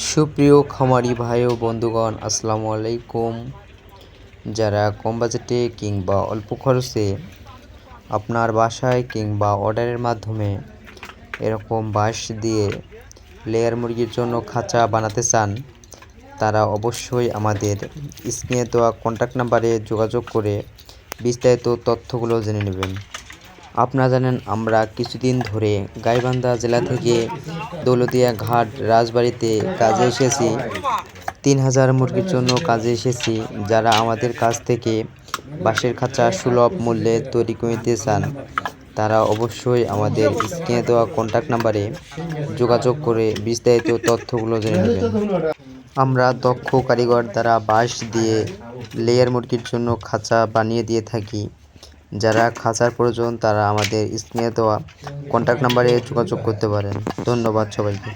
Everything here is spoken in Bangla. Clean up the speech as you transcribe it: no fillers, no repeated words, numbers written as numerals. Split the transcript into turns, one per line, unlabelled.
সুপ্রিয় খামারি ভাই ও বন্ধুগণ, আসসালামু আলাইকুম। যারা কম বাজেটে কিংবা অল্প খরচে আপনার বাসায় কিংবা অর্ডারের মাধ্যমে এরকম বাঁশ দিয়ে লেয়ার মুরগির জন্য খাঁচা বানাতে চান, তারা অবশ্যই আমাদের স্ক্রিনে দেওয়া কন্ট্যাক্ট নাম্বারে যোগাযোগ করে বিস্তারিত তথ্যগুলো জেনে নেবেন। আপনারা জানেন, আমরা কিছুদিন ধরে গাইবান্ধা জেলা থেকে দৌলতদিয়া ঘাট রাজবাড়িতে কাজে এসেছি। 3000 মুরগির জন্য কাজে এসেছি। যারা আমাদের কাছ থেকে বাঁশের খাঁচা সুলভ মূল্যে তৈরি করে নিতে চান, তারা অবশ্যই আমাদের স্ক্রিনে দেওয়া কন্ট্যাক্ট নাম্বারে যোগাযোগ করে বিস্তারিত তথ্যগুলো জেনে নেবেন। আমরা দক্ষ কারিগর দ্বারা বাঁশ দিয়ে লেয়ার মুরগির জন্য খাঁচা বানিয়ে দিয়ে থাকি। যারা খাঁচার প্রয়োজন, তারা আমাদের স্ক্রিনে দেওয়া কন্ট্যাক্ট নাম্বারে যোগাযোগ করতে পারেন। ধন্যবাদ সবাইকে।